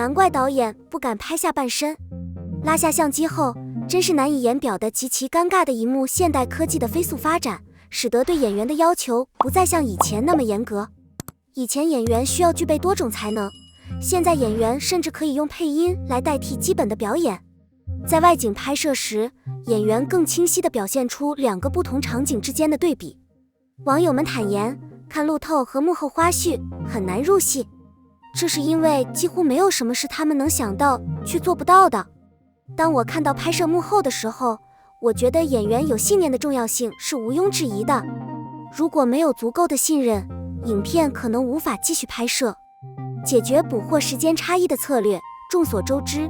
难怪导演不敢拍下半身。拉下相机后，真是难以言表的极其尴尬的一幕。现代科技的飞速发展，使得对演员的要求不再像以前那么严格。以前演员需要具备多种才能，现在演员甚至可以用配音来代替基本的表演。在外景拍摄时，演员更清晰地表现出两个不同场景之间的对比。网友们坦言，看路透和幕后花絮很难入戏，这是因为几乎没有什么是他们能想到却做不到的。当我看到拍摄幕后的时候，我觉得演员有信念的重要性是毋庸置疑的。如果没有足够的信任，影片可能无法继续拍摄。解决捕获时间差异的策略，众所周知，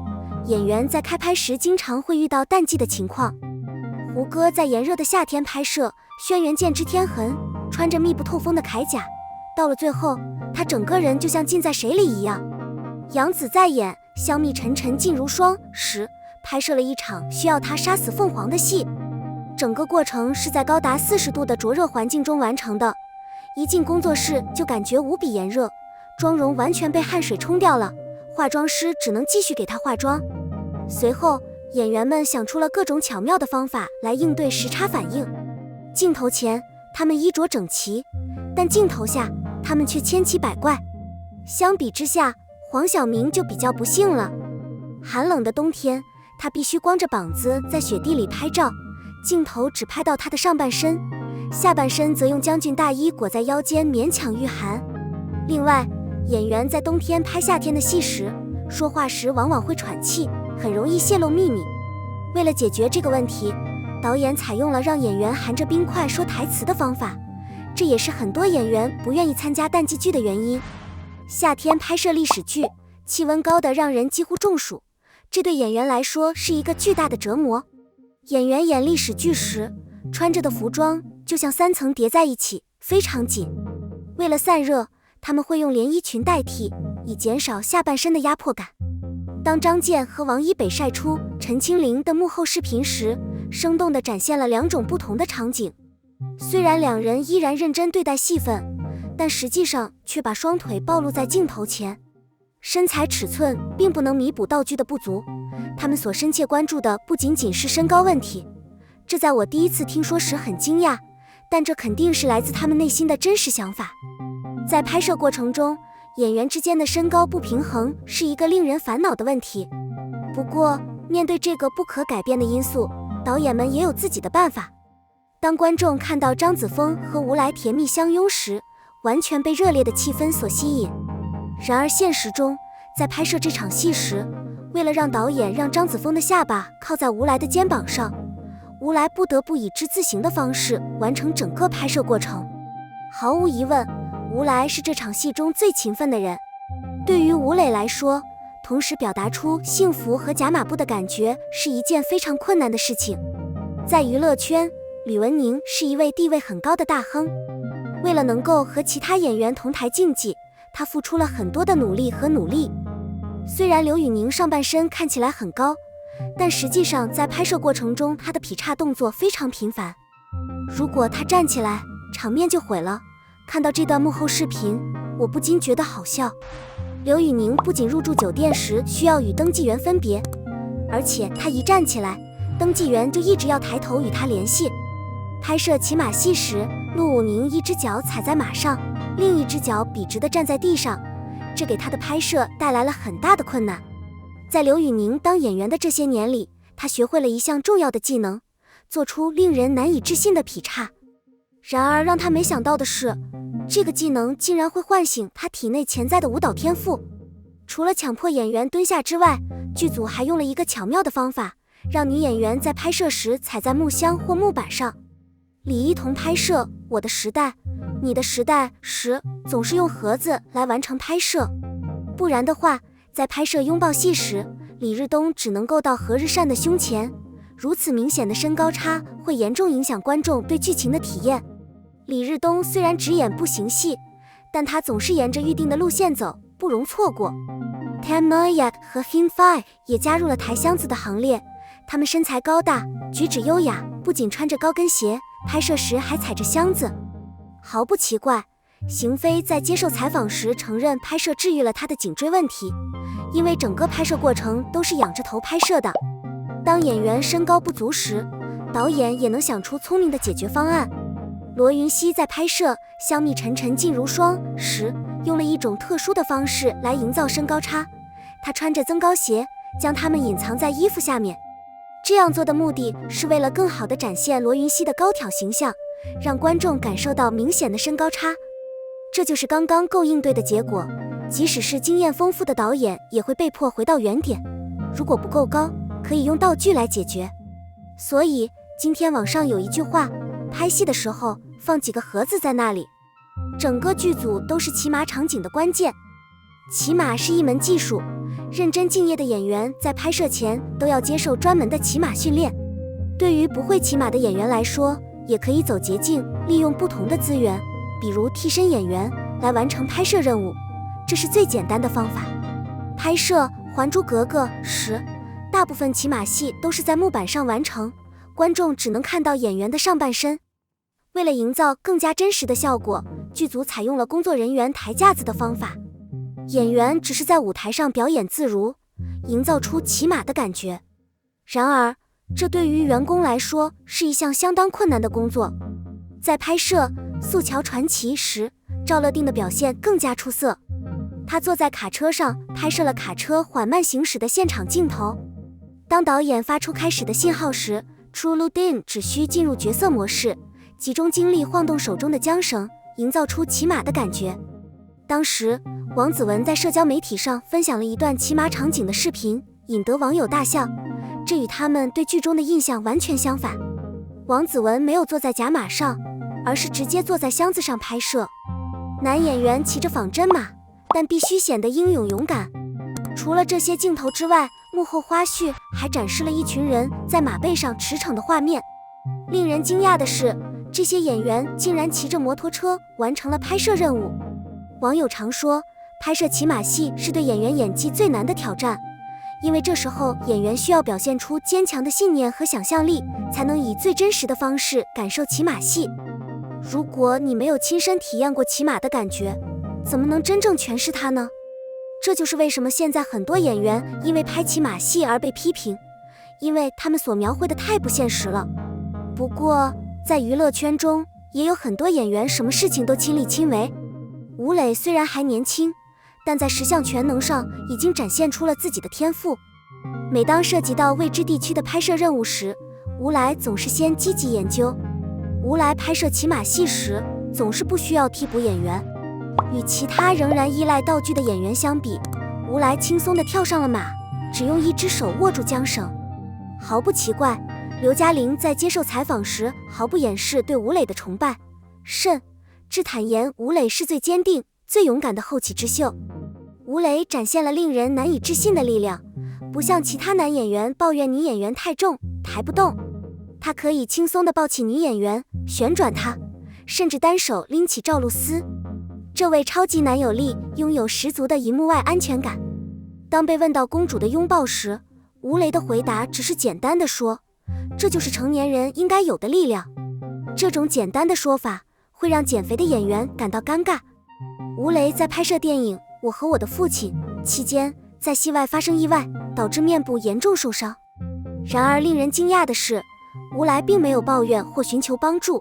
演员在开拍时经常会遇到淡季的情况。胡歌在炎热的夏天拍摄《轩辕剑之天痕》，穿着密不透风的铠甲，到了最后，他整个人就像浸在水里一样。杨紫在演《香蜜沉沉烬如霜》时，拍摄了一场需要他杀死凤凰的戏，整个过程是在高达40度的灼热环境中完成的。一进工作室就感觉无比炎热，妆容完全被汗水冲掉了，化妆师只能继续给他化妆。随后，演员们想出了各种巧妙的方法来应对时差反应。镜头前，他们衣着整齐，但镜头下，他们却千奇百怪。相比之下，黄晓明就比较不幸了。寒冷的冬天，他必须光着膀子在雪地里拍照，镜头只拍到他的上半身，下半身则用将军大衣裹在腰间勉强御寒。另外，演员在冬天拍夏天的戏时，说话时往往会喘气，很容易泄露秘密。为了解决这个问题，导演采用了让演员含着冰块说台词的方法，这也是很多演员不愿意参加淡季剧的原因。夏天拍摄历史剧，气温高得让人几乎中暑，这对演员来说是一个巨大的折磨。演员演历史剧时，穿着的服装就像3层叠在一起，非常紧。为了散热，他们会用连衣裙代替，以减少下半身的压迫感。当张健和王一北晒出陈清灵的幕后视频时，生动地展现了2种不同的场景。虽然两人依然认真对待戏份，但实际上却把双腿暴露在镜头前。身材尺寸并不能弥补道具的不足，他们所深切关注的不仅仅是身高问题。这在我第一次听说时很惊讶，但这肯定是来自他们内心的真实想法。在拍摄过程中，演员之间的身高不平衡是一个令人烦恼的问题。不过，面对这个不可改变的因素，导演们也有自己的办法。当观众看到张子枫和吴来甜蜜相拥时，完全被热烈的气氛所吸引。然而现实中，在拍摄这场戏时，为了让导演让张子枫的下巴靠在吴来的肩膀上，吴来不得不以之字形的方式完成整个拍摄过程。毫无疑问，吴来是这场戏中最勤奋的人。对于吴磊来说，同时表达出幸福和假马步的感觉是一件非常困难的事情。在娱乐圈，吕文宁是一位地位很高的大亨，为了能够和其他演员同台竞技，他付出了很多的努力和努力。虽然刘宇宁上半身看起来很高，但实际上在拍摄过程中，他的劈叉动作非常频繁。如果他站起来，场面就毁了。看到这段幕后视频，我不禁觉得好笑。刘宇宁不仅入住酒店时需要与登记员分别，而且他一站起来，登记员就一直要抬头与他联系。拍摄骑马戏时，陆武宁一只脚踩在马上，另一只脚笔直地站在地上，这给他的拍摄带来了很大的困难。在刘宇宁当演员的这些年里，他学会了一项重要的技能，做出令人难以置信的劈叉。然而让他没想到的是，这个技能竟然会唤醒他体内潜在的舞蹈天赋。除了强迫演员蹲下之外，剧组还用了一个巧妙的方法，让女演员在拍摄时踩在木箱或木板上。李一桐拍摄《我的时代，你的时代》时，总是用盒子来完成拍摄，不然的话，在拍摄拥抱戏时，李日东只能够到何日善的胸前，如此明显的身高差会严重影响观众对剧情的体验。李日东虽然只演步行戏，但他总是沿着预定的路线走，不容错过。Tam Noyak 和 Him5 也加入了抬箱子的行列，他们身材高大，举止优雅，不仅穿着高跟鞋，拍摄时还踩着箱子。毫不奇怪，邢菲在接受采访时承认，拍摄治愈了她的颈椎问题，因为整个拍摄过程都是仰着头拍摄的。当演员身高不足时，导演也能想出聪明的解决方案。罗云熙在拍摄《香蜜沉沉烬如霜》时，用了一种特殊的方式来营造身高差。她穿着增高鞋，将它们隐藏在衣服下面。这样做的目的是为了更好地展现罗云熙的高挑形象，让观众感受到明显的身高差。这就是刚刚够应对的结果，即使是经验丰富的导演也会被迫回到原点。如果不够高，可以用道具来解决。所以今天网上有一句话，拍戏的时候放几个盒子在那里。整个剧组都是骑马场景的关键。骑马是一门技术，认真敬业的演员在拍摄前都要接受专门的骑马训练。对于不会骑马的演员来说，也可以走捷径，利用不同的资源，比如替身演员来完成拍摄任务，这是最简单的方法。拍摄《还珠格格》时，大部分骑马戏都是在木板上完成，观众只能看到演员的上半身。为了营造更加真实的效果，剧组采用了工作人员抬架子的方法。演员只是在舞台上表演自如，营造出骑马的感觉。然而，这对于员工来说是一项相当困难的工作。在拍摄《素桥传奇》时，赵乐定的表现更加出色。他坐在卡车上拍摄了卡车缓慢行驶的现场镜头。当导演发出开始的信号时， Truludin 只需进入角色模式，集中精力晃动手中的缰绳，营造出骑马的感觉。当时王子文在社交媒体上分享了一段骑马场景的视频，引得网友大笑，这与他们对剧中的印象完全相反。王子文没有坐在假马上，而是直接坐在箱子上拍摄。男演员骑着仿真马，但必须显得英勇勇敢。除了这些镜头之外，幕后花絮还展示了一群人在马背上驰骋的画面。令人惊讶的是，这些演员竟然骑着摩托车完成了拍摄任务。网友常说，拍摄骑马戏是对演员演技最难的挑战，因为这时候演员需要表现出坚强的信念和想象力，才能以最真实的方式感受骑马戏。如果你没有亲身体验过骑马的感觉，怎么能真正诠释它呢？这就是为什么现在很多演员因为拍骑马戏而被批评，因为他们所描绘的太不现实了。不过在娱乐圈中，也有很多演员什么事情都亲力亲为。吴磊虽然还年轻，但在十项全能上已经展现出了自己的天赋。每当涉及到未知地区的拍摄任务时，吴来总是先积极研究。吴来拍摄骑马戏时，总是不需要替补演员。与其他仍然依赖道具的演员相比，吴来轻松地跳上了马，只用一只手握住缰绳。毫不奇怪，刘嘉玲在接受采访时毫不掩饰对吴磊的崇拜，甚至坦言吴磊是最坚定、最勇敢的后起之秀。吴磊展现了令人难以置信的力量，不像其他男演员抱怨女演员太重，抬不动，他可以轻松地抱起女演员，旋转她，甚至单手拎起赵露思。这位超级男友力拥有十足的荧幕外安全感。当被问到公主的拥抱时，吴磊的回答只是简单地说，这就是成年人应该有的力量。这种简单的说法会让减肥的演员感到尴尬。吴磊在拍摄电影《我和我的父亲》期间，在戏外发生意外，导致面部严重受伤。然而令人惊讶的是，吴来并没有抱怨或寻求帮助，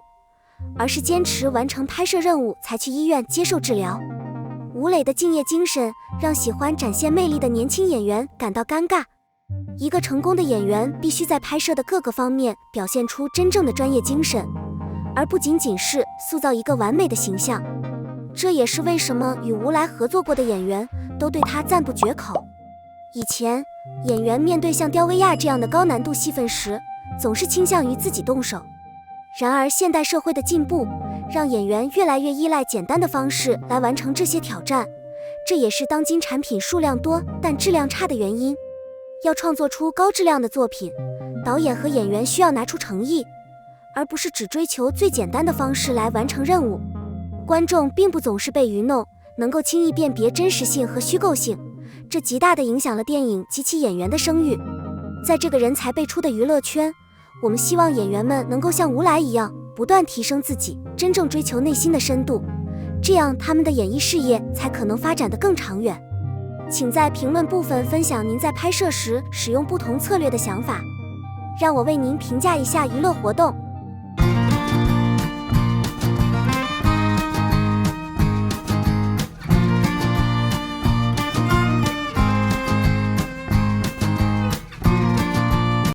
而是坚持完成拍摄任务才去医院接受治疗。吴磊的敬业精神让喜欢展现魅力的年轻演员感到尴尬。一个成功的演员必须在拍摄的各个方面表现出真正的专业精神，而不仅仅是塑造一个完美的形象。这也是为什么与吴来合作过的演员都对他赞不绝口。以前，演员面对像吊威亚这样的高难度戏份时，总是倾向于自己动手。然而现代社会的进步让演员越来越依赖简单的方式来完成这些挑战，这也是当今产品数量多但质量差的原因。要创作出高质量的作品，导演和演员需要拿出诚意，而不是只追求最简单的方式来完成任务。观众并不总是被愚弄，能够轻易辨别真实性和虚构性，这极大地影响了电影及其演员的声誉。在这个人才辈出的娱乐圈，我们希望演员们能够像吴来一样，不断提升自己，真正追求内心的深度，这样他们的演艺事业才可能发展得更长远。请在评论部分分享您在拍摄时使用不同策略的想法，让我为您评价一下娱乐活动。